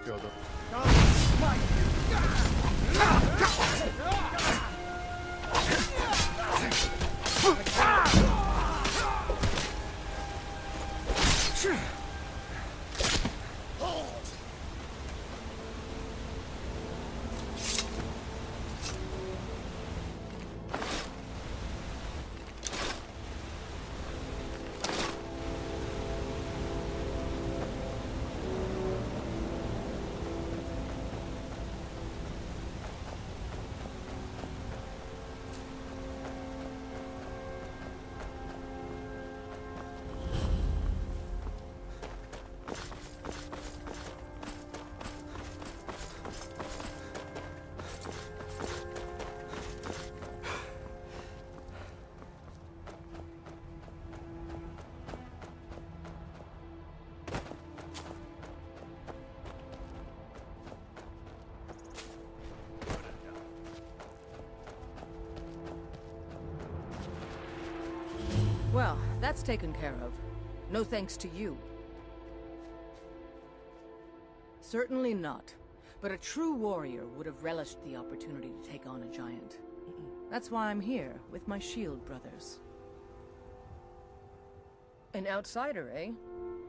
Killed him. Well, that's taken care of. No thanks to you. Certainly not. But a true warrior would have relished the opportunity to take on a giant. That's why I'm here, with my shield brothers. An outsider, eh?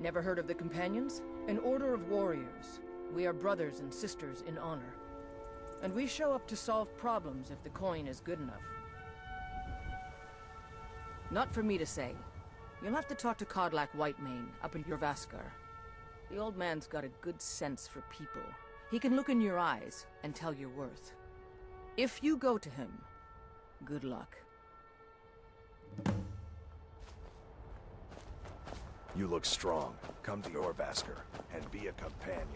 Never heard of the Companions? An order of warriors. We are brothers and sisters in honor. And we show up to solve problems if the coin is good enough. Not for me to say. You'll have to talk to Kodlak Whitemane up in Jorvaskar. The old man's got a good sense for people. He can look in your eyes and tell your worth. If you go to him, good luck. You look strong. Come to Jorvaskar and be a companion.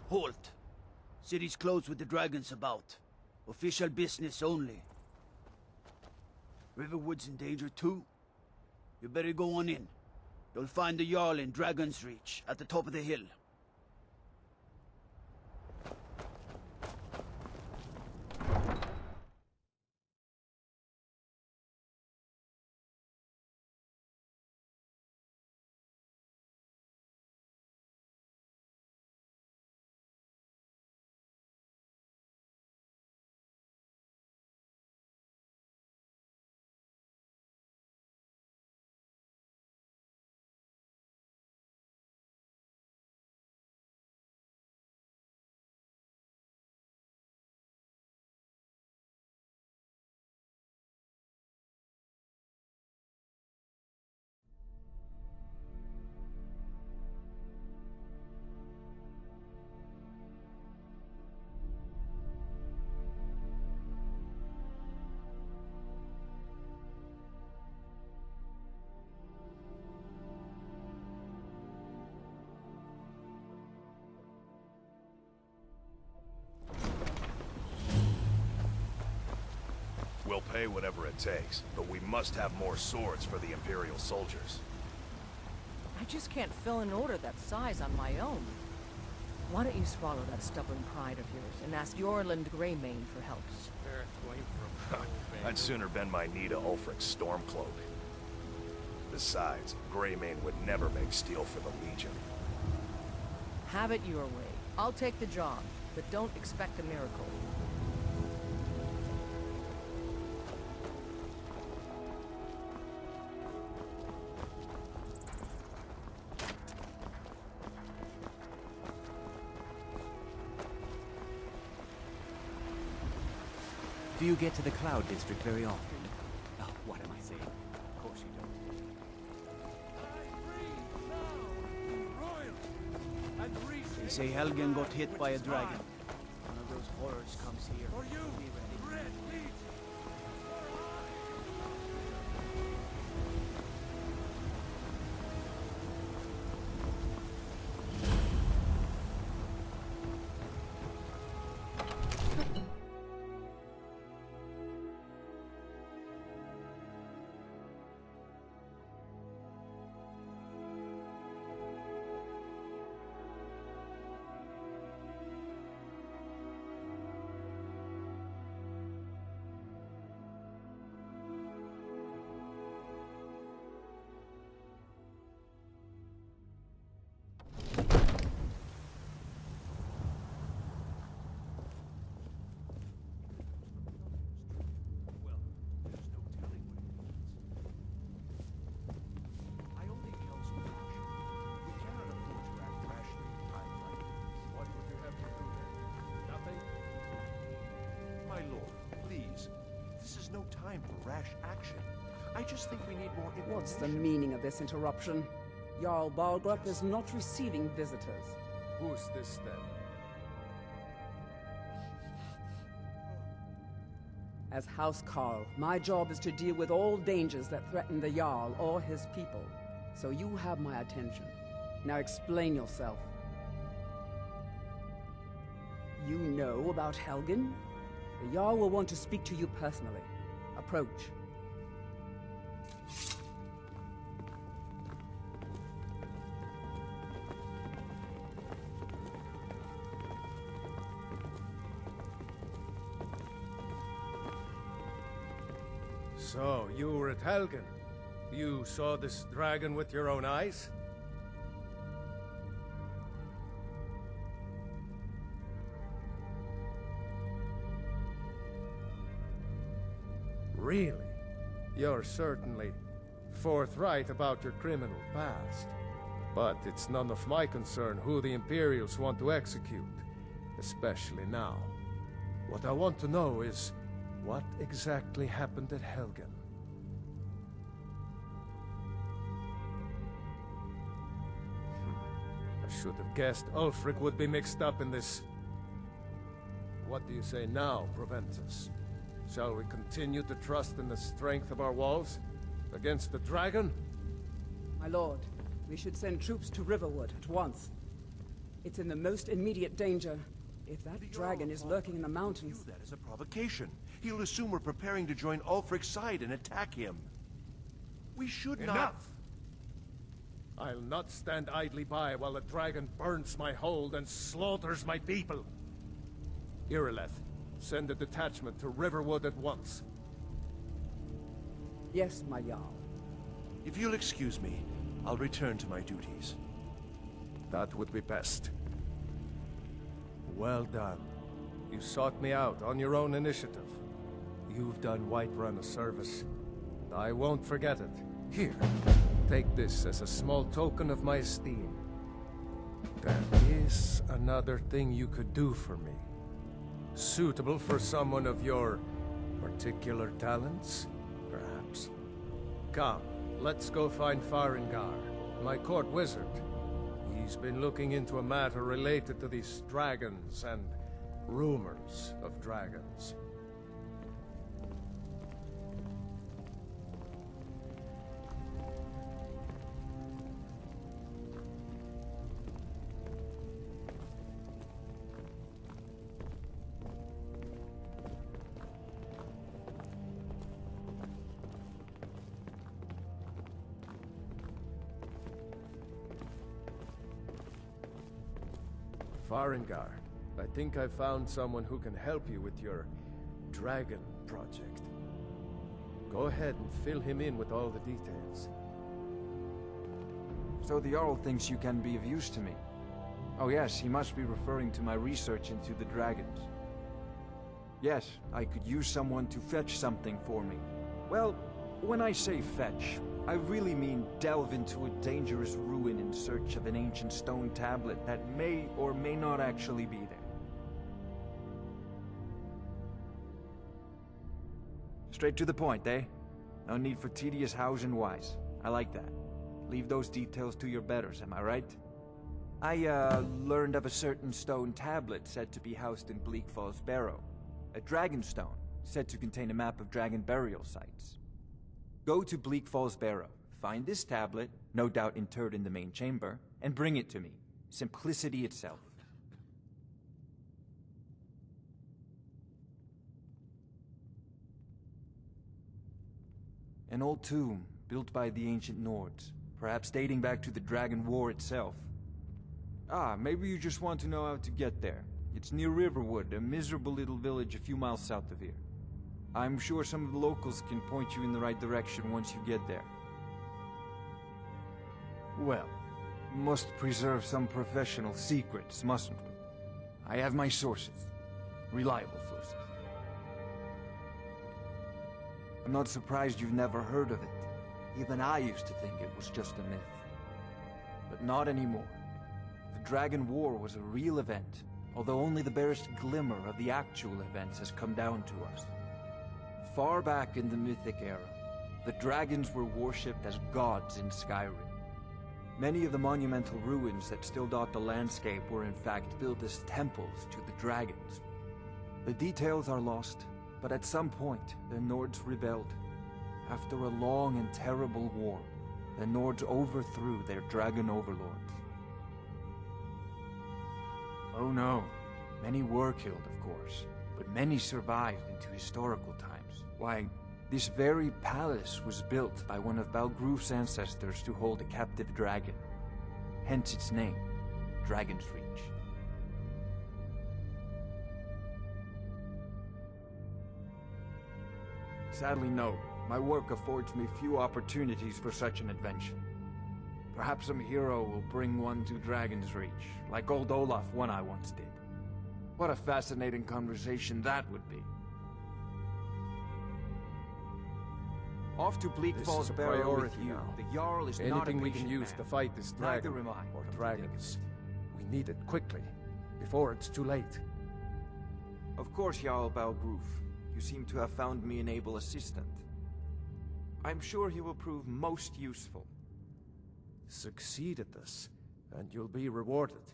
Halt! City's closed with the dragons about. Official business only. Riverwood's in danger too. You better go on in. You'll find the Jarl in Dragon's Reach, at the top of the hill. We'll pay whatever it takes, but we must have more swords for the Imperial soldiers. I just can't fill an order that size on my own. Why don't you swallow that stubborn pride of yours and ask Yorland Greymane for help? I'd sooner bend my knee to Ulfric's Stormcloak. Besides, Greymane would never make steel for the Legion. Have it your way. I'll take the job, but don't expect a miracle. Do you get to the Cloud District very often? Oh, what am I saying? Of course you don't. They say Helgen got hit by a dragon. One of those horrors comes here. For you, Be ready. Red Legion! No time for rash action. I just think we need more information. What's the meaning of this interruption? Jarl Bargruuf is not receiving visitors. Who's this then? As House Jarl, my job is to deal with all dangers that threaten the Jarl or his people. So you have my attention. Now explain yourself. You know about Helgen? The Jarl will want to speak to you personally. Approach. So, you were at Helgen. You saw this dragon with your own eyes? Really? You're certainly forthright about your criminal past. But it's none of my concern who the Imperials want to execute, especially now. What I want to know is, what exactly happened at Helgen? I should have guessed Ulfric would be mixed up in this. What do you say now, Proventus? Shall we continue to trust in the strength of our walls? Against the dragon? My lord, we should send troops to Riverwood at once. It's in the most immediate danger. If that dragon is lurking in the mountains... View that as a provocation. He'll assume we're preparing to join Ulfric's side and attack him. We should not... Enough! I'll not stand idly by while the dragon burns my hold and slaughters my people. Irileth, send a detachment to Riverwood at once. Yes, my Jarl. If you'll excuse me, I'll return to my duties. That would be best. Well done. You sought me out on your own initiative. You've done Whiterun a service. I won't forget it. Here, take this as a small token of my esteem. There is another thing you could do for me. Suitable for someone of your particular talents, perhaps. Come, let's go find Farengar, my court wizard. He's been looking into a matter related to these dragons and rumors of dragons. Farengar, I think I found someone who can help you with your dragon project. Go ahead and fill him in with all the details. So the Jarl thinks you can be of use to me. Oh yes, he must be referring to my research into the dragons. Yes, I could use someone to fetch something for me. Well, when I say fetch, I really mean delve into a dangerous ruin in search of an ancient stone tablet that may or may not actually be there. Straight to the point, eh? No need for tedious hows and whys. I like that. Leave those details to your betters, am I right? I learned of a certain stone tablet said to be housed in Bleak Falls Barrow. A dragon stone, said to contain a map of dragon burial sites. Go to Bleak Falls Barrow, find this tablet, no doubt interred in the main chamber, and bring it to me. Simplicity itself. An old tomb, built by the ancient Nords, perhaps dating back to the Dragon War itself. Ah, maybe you just want to know how to get there. It's near Riverwood, a miserable little village a few miles south of here. I'm sure some of the locals can point you in the right direction once you get there. Well, must preserve some professional secrets, mustn't we? I have my sources. Reliable sources. I'm not surprised you've never heard of it. Even I used to think it was just a myth. But not anymore. The Dragon War was a real event, although only the barest glimmer of the actual events has come down to us. Far back in the Mythic era, the dragons were worshipped as gods in Skyrim. Many of the monumental ruins that still dot the landscape were in fact built as temples to the dragons. The details are lost, but at some point, the Nords rebelled. After a long and terrible war, the Nords overthrew their dragon overlords. Oh no, many were killed, of course, but many survived into historical times. Why, this very palace was built by one of Bargruuf's ancestors to hold a captive dragon. Hence its name, Dragon's Reach. Sadly, no. My work affords me few opportunities for such an adventure. Perhaps some hero will bring one to Dragon's Reach, like old Olaf one I once did. What a fascinating conversation that would be. Off to Bleak Falls Barrow with you. Now. The Jarl is Anything not a we patient can use man. to fight this dragon, Neither am I, or come to dragons. We need it quickly, before it's too late. Of course, Jarl Bargruuf. You seem to have found me an able assistant. I'm sure he will prove most useful. Succeed at this, and you'll be rewarded.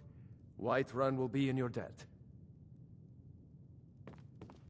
Whiterun will be in your debt.